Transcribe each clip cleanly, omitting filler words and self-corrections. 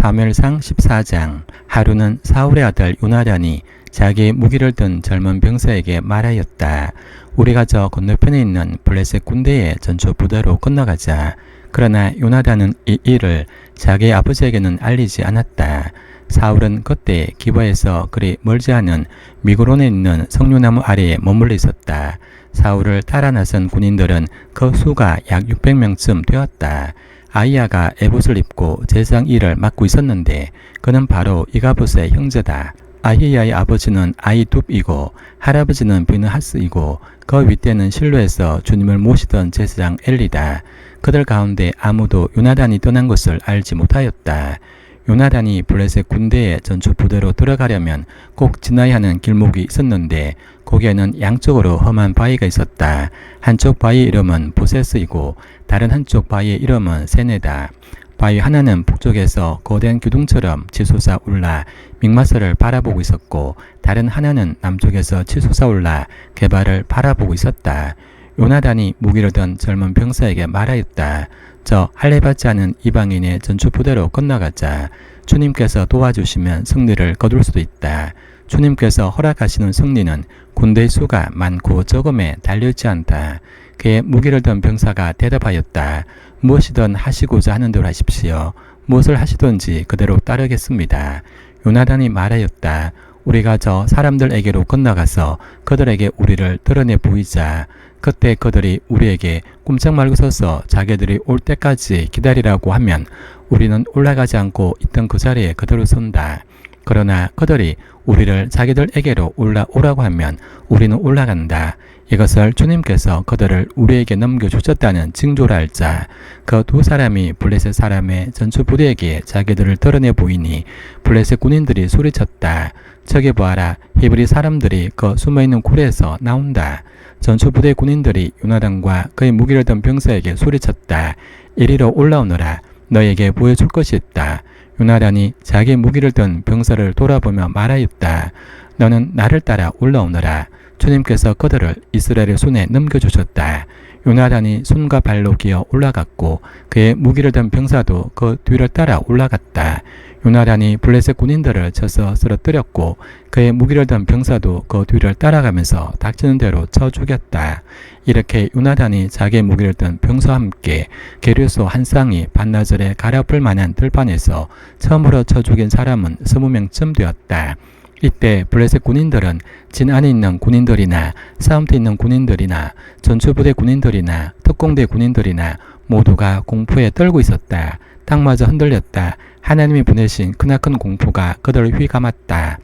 사무엘상 14장. 하루는 사울의 아들 요나단이 자기 무기를 든 젊은 병사에게 말하였다. 우리가 저 건너편에 있는 블레셋 군대의 전초 부대로 건너가자. 그러나 요나단은 이 일을 자기 아버지에게는 알리지 않았다. 사울은 그때 기브아에서 그리 멀지 않은 미그론에 있는 석류나무 아래에 머물러 있었다. 사울을 따라 나선 군인들은 그 수가 약 600명쯤 되었다. 아히야가 에봇을 입고 제사장 일을 맡고 있었는데 그는 바로 이가봇의 형제다. 아히야의 아버지는 아히둡이고 할아버지는 비느하스이고 그 윗대는 실로에서 주님을 모시던 제사장 엘리다. 그들 가운데 아무도 요나단이 떠난 것을 알지 못하였다. 요나단이 블레셋 군대의 전초 부대로 들어가려면 꼭 지나야 하는 길목이 있었는데 거기에는 양쪽으로 험한 바위가 있었다. 한쪽 바위의 이름은 보세스이고 다른 한쪽 바위의 이름은 세네다. 바위 하나는 북쪽에서 거대한 기둥처럼 치솟아 올라 믹마스를 바라보고 있었고 다른 하나는 남쪽에서 치솟아 올라 게발을 바라보고 있었다. 요나단이 무기를 든 젊은 병사에게 말하였다. 저 할례받지 않은 이방인의 전초 부대로 건너가자. 주님께서 도와주시면 승리를 거둘 수도 있다. 주님께서 허락하시는 승리는 군대의 수가 많고 적음에 달려있지 않다. 그의 무기를 든 병사가 대답하였다. 무엇이든 하시고자 하는 대로 하십시오. 무엇을 하시든지 그대로 따르겠습니다. 요나단이 말하였다. 우리가 저 사람들에게로 건너가서 그들에게 우리를 드러내 보이자. 그때 그들이 우리에게 꼼짝 말고 서서 자기들이 올 때까지 기다리라고 하면 우리는 올라가지 않고 있던 그 자리에 그대로 선다. 그러나 그들이 우리를 자기들에게로 올라오라고 하면 우리는 올라간다. 이것을 주님께서 그들을 우리에게 넘겨주셨다는 징조라 할자. 그 두 사람이 블레셋 사람의 전초 부대에게 자기들을 드러내 보이니 블레셋 군인들이 소리쳤다. 저기 보아라. 히브리 사람들이 그 숨어있는 굴에서 나온다. 전초 부대 군인들이 요나단과 그의 무기를 든 병사에게 소리쳤다. 이리로 올라오너라. 너에게 보여줄 것이 있다. 요나단이 자기 무기를 든 병사를 돌아보며 말하였다. 너는 나를 따라 올라오너라. 주님께서 그들을 이스라엘의 손에 넘겨주셨다. 요나단이 손과 발로 기어 올라갔고 그의 무기를 든 병사도 그 뒤를 따라 올라갔다. 요나단이 블레셋 군인들을 쳐서 쓰러뜨렸고 그의 무기를 든 병사도 그 뒤를 따라가면서 닥치는 대로 쳐 죽였다. 이렇게 요나단이 자기의 무기를 든 병사와 함께 계류소 한 쌍이 반나절에 갈아엎을 만한 들판에서 처음으로 쳐 죽인 사람은 20명쯤 되었다. 이때 블레셋 군인들은 진 안에 있는 군인들이나 싸움터에 있는 군인들이나 전초부대 군인들이나 특공대 군인들이나 모두가 공포에 떨고 있었다. 땅마저 흔들렸다. 하나님이 보내신 크나큰 공포가 그들을 휘감았다.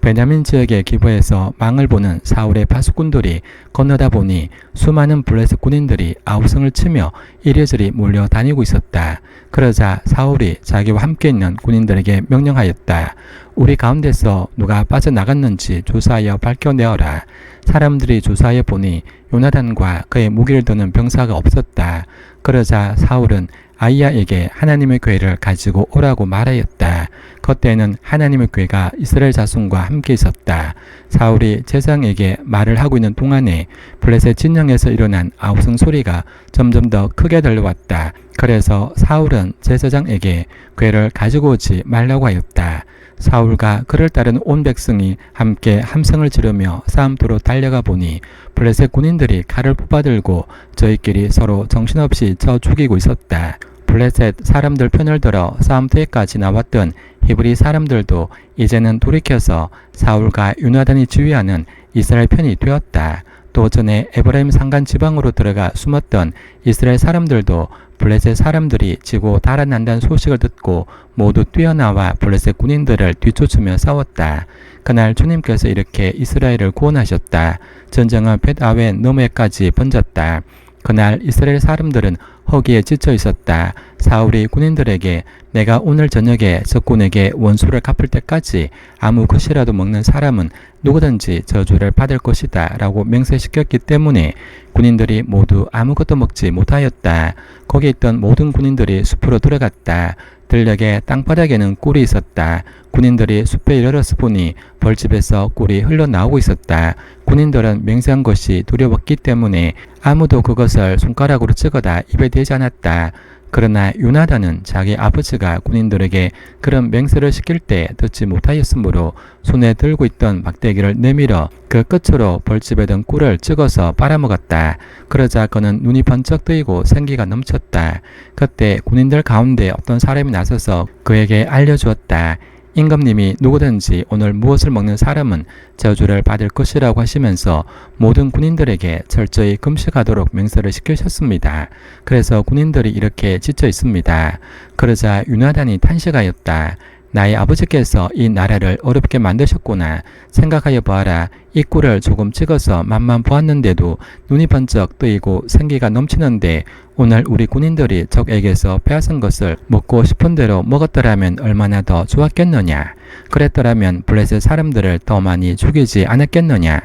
베냐민 지역의 기브아에서 망을 보는 사울의 파수꾼들이 건너다 보니 수많은 블레셋 군인들이 아우성을 치며 이리저리 몰려다니고 있었다. 그러자 사울이 자기와 함께 있는 군인들에게 명령하였다. 우리 가운데서 누가 빠져나갔는지 조사하여 밝혀내어라. 사람들이 조사해 보니 요나단과 그의 무기를 드는 병사가 없었다. 그러자 사울은 아히야에게 하나님의 궤를 가지고 오라고 말하였다. 그때는 하나님의 궤가 이스라엘 자손과 함께 있었다. 사울이 제사장에게 말을 하고 있는 동안에 블레셋 진영에서 일어난 아우성 소리가 점점 더 크게 들려왔다. 그래서 사울은 제사장에게 궤를 가지고 오지 말라고 하였다. 사울과 그를 따른 온 백성이 함께 함성을 지르며 싸움터로 달려가 보니 블레셋 군인들이 칼을 뽑아들고 저희끼리 서로 정신없이 쳐 죽이고 있었다. 블레셋 사람들 편을 들어 싸움터에까지 나왔던 히브리 사람들도 이제는 돌이켜서 사울과 요나단이 지휘하는 이스라엘 편이 되었다. 또 전에 에브라임 산간 지방으로 들어가 숨었던 이스라엘 사람들도 블레셋 사람들이 지고 달아난다는 소식을 듣고 모두 뛰어나와 블레셋 군인들을 뒤쫓으며 싸웠다. 그날 주님께서 이렇게 이스라엘을 구원하셨다. 전쟁은 벳아웬 너머에까지 번졌다. 그날 이스라엘 사람들은 허기에 지쳐 있었다. 사울이 군인들에게 내가 오늘 저녁에 적군에게 원수를 갚을 때까지 아무 것이라도 먹는 사람은 누구든지 저주를 받을 것이다 라고 맹세시켰기 때문에 군인들이 모두 아무것도 먹지 못하였다. 거기 있던 모든 군인들이 숲으로 들어갔다. 들녘의 땅바닥에는 꿀이 있었다. 군인들이 숲에 이르러서 보니 벌집에서 꿀이 흘러나오고 있었다. 군인들은 맹세한 것이 두려웠기 때문에 아무도 그것을 손가락으로 찍어다 입에 대지 않았다. 그러나 요나단은 자기 아버지가 군인들에게 그런 맹세를 시킬 때 듣지 못하였으므로 손에 들고 있던 막대기를 내밀어 그 끝으로 벌집에 든 꿀을 찍어서 빨아먹었다. 그러자 그는 눈이 번쩍 뜨이고 생기가 넘쳤다. 그때 군인들 가운데 어떤 사람이 나서서 그에게 알려주었다. 임금님이 누구든지 오늘 무엇을 먹는 사람은 저주를 받을 것이라고 하시면서 모든 군인들에게 철저히 금식하도록 맹세를 시키셨습니다. 그래서 군인들이 이렇게 지쳐 있습니다. 그러자 요나단이 탄식하였다. 나의 아버지께서 이 나라를 어렵게 만드셨구나. 생각하여 보아라. 이 꿀을 조금 찍어서 맛만 보았는데도 눈이 번쩍 뜨이고 생기가 넘치는데 오늘 우리 군인들이 적에게서 빼앗은 것을 먹고 싶은 대로 먹었더라면 얼마나 더 좋았겠느냐. 그랬더라면 블레셋 사람들을 더 많이 죽이지 않았겠느냐.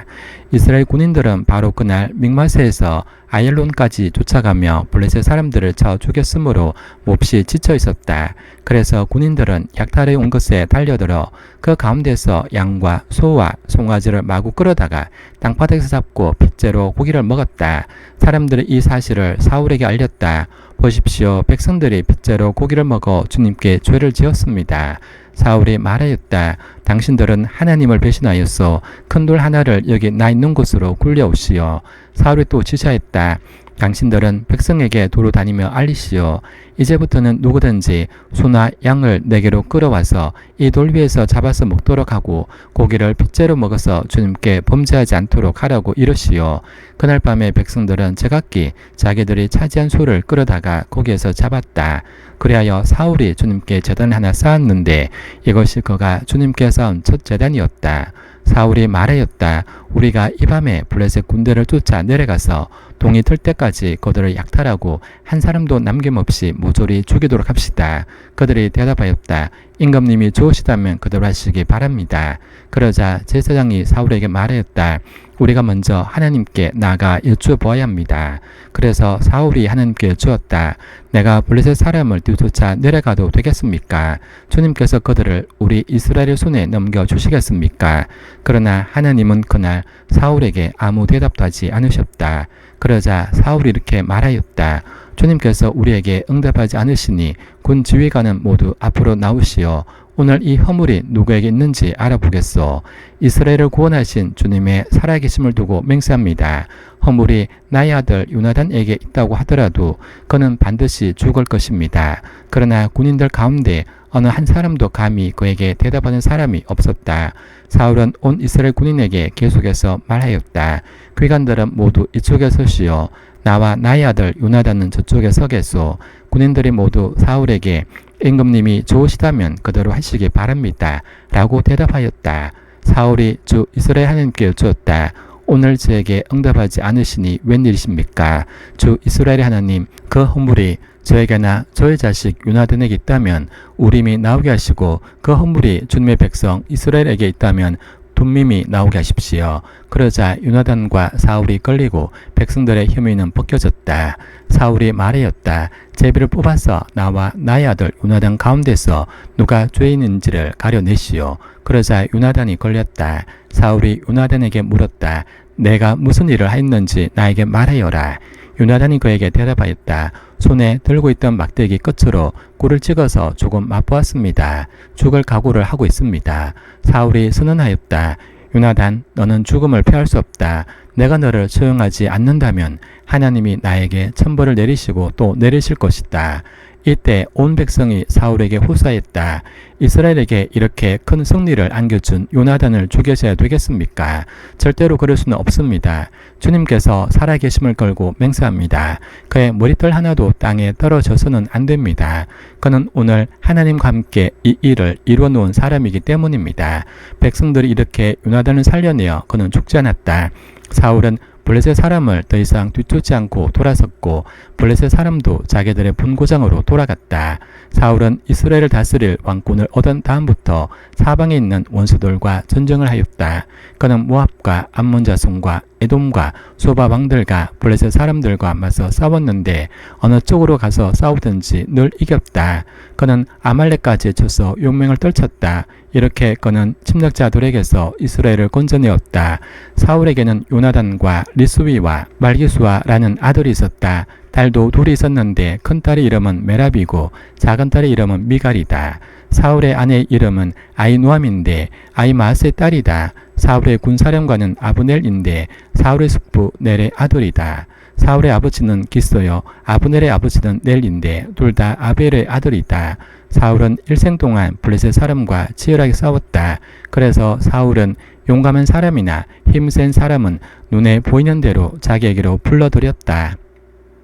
이스라엘 군인들은 바로 그날 믹마스에서 아얄론까지 쫓아가며 블레셋 사람들을 쳐 죽였으므로 몹시 지쳐 있었다. 그래서 군인들은 약탈해 온 것에 달려들어 그 가운데서 양과 소와 송아지를 마구 끌어다가 땅바닥에서 잡고 핏째로 고기를 먹었다. 사람들이 이 사실을 사울에게 알렸다. 보십시오. 백성들이 핏째로 고기를 먹어 주님께 죄를 지었습니다. 사울이 말하였다. 당신들은 하나님을 배신하였소. 큰 돌 하나를 여기 나 있는 곳으로 굴려오시오. 사울이 또 지시하였다. 당신들은 백성에게 도로 다니며 알리시오. 이제부터는 누구든지 소나 양을 내게로 끌어와서 이 돌 위에서 잡아서 먹도록 하고 고기를 핏째로 먹어서 주님께 범죄하지 않도록 하라고 이르시오. 그날 밤에 백성들은 제각기 자기들이 차지한 소를 끌어다가 거기에서 잡았다. 그리하여 사울이 주님께 제단을 하나 쌓았는데 이것이 그가 주님께 쌓은 첫 제단이었다. 사울이 말하였다. 우리가 이 밤에 블레셋 군대를 쫓아 내려가서 동이 틀 때까지 그들을 약탈하고 한 사람도 남김없이 모조리 죽이도록 합시다. 그들이 대답하였다. 임금님이 좋으시다면 그대로 하시기 바랍니다. 그러자 제사장이 사울에게 말하였다. 우리가 먼저 하나님께 나아가 여쭈어보아야 합니다. 그래서 사울이 하나님께 여쭈었다. 내가 블레셋 사람을 뒤쫓아 내려가도 되겠습니까? 주님께서 그들을 우리 이스라엘의 손에 넘겨주시겠습니까? 그러나 하나님은 그날 사울에게 아무 대답도 하지 않으셨다. 그러자 사울이 이렇게 말하였다. 주님께서 우리에게 응답하지 않으시니 군 지휘관은 모두 앞으로 나오시어 오늘 이 허물이 누구에게 있는지 알아보겠소. 이스라엘을 구원하신 주님의 살아계심을 두고 맹세합니다. 허물이 나의 아들 요나단에게 있다고 하더라도 그는 반드시 죽을 것입니다. 그러나 군인들 가운데 어느 한 사람도 감히 그에게 대답하는 사람이 없었다. 사울은 온 이스라엘 군인에게 계속해서 말하였다. 귀관들은 모두 이쪽에 서시오. 나와 나의 아들 요나단은 저쪽에 서겠소. 군인들이 모두 사울에게 임금님이 좋으시다면 그대로 하시기 바랍니다. 라고 대답하였다. 사울이 주 이스라엘 하나님께 여쭈었다. 오늘 저에게 응답하지 않으시니 웬일이십니까? 주 이스라엘의 하나님, 그 허물이 저에게나 저의 자식 요나단에게 있다면 우림이 나오게 하시고 그 허물이 주님의 백성 이스라엘에게 있다면 둠밈이 나오게 하십시오. 그러자 요나단과 사울이 끌리고 백성들의 혐의는 벗겨졌다. 사울이 말하였다. 제비를 뽑아서 나와 나의 아들 요나단 가운데서 누가 죄인인지를 가려내시오. 그러자 요나단이 걸렸다. 사울이 요나단에게 물었다. 내가 무슨 일을 하였는지 나에게 말하여라. 요나단이 그에게 대답하였다. 손에 들고 있던 막대기 끝으로 꿀을 찍어서 조금 맛보았습니다. 죽을 각오를 하고 있습니다. 사울이 선언하였다. 요나단, 너는 죽음을 피할 수 없다. 내가 너를 처형하지 않는다면 하나님이 나에게 천벌을 내리시고 또 내리실 것이다. 이때 온 백성이 사울에게 호소했다. 이스라엘에게 이렇게 큰 승리를 안겨준 요나단을 죽여서야 되겠습니까? 절대로 그럴 수는 없습니다. 주님께서 살아계심을 걸고 맹세합니다. 그의 머리털 하나도 땅에 떨어져서는 안 됩니다. 그는 오늘 하나님과 함께 이 일을 이루어 놓은 사람이기 때문입니다. 백성들이 이렇게 요나단을 살려내어 그는 죽지 않았다. 사울은 블레셋 사람을 더 이상 뒤쫓지 않고 돌아섰고 블레셋 사람도 자기들의 본고장으로 돌아갔다. 사울은 이스라엘을 다스릴 왕권을 얻은 다음부터 사방에 있는 원수들과 전쟁을 하였다. 그는 모압과 암몬 자손과 에돔과 소바 왕들과 블레셋 사람들과 맞서 싸웠는데 어느 쪽으로 가서 싸우든지 늘 이겼다. 그는 아말렉까지 쳐서 용맹을 떨쳤다. 이렇게 그는 침략자들에게서 이스라엘을 건져내었다. 사울에게는 요나단과 리스위와 말기수아라는 아들이 있었다. 딸도 둘이 있었는데 큰딸의 이름은 메랍이고 작은딸의 이름은 미갈이다. 사울의 아내의 이름은 아히노암인데 아히마아스의 딸이다. 사울의 군사령관은 아브넬인데 사울의 숙부 넬의 아들이다. 사울의 아버지는 기소요 아브넬의 아버지는 넬인데 둘 다 아벨의 아들이다. 사울은 일생 동안 블레셋 사람과 치열하게 싸웠다. 그래서 사울은 용감한 사람이나 힘센 사람은 눈에 보이는 대로 자기에게로 불러들였다.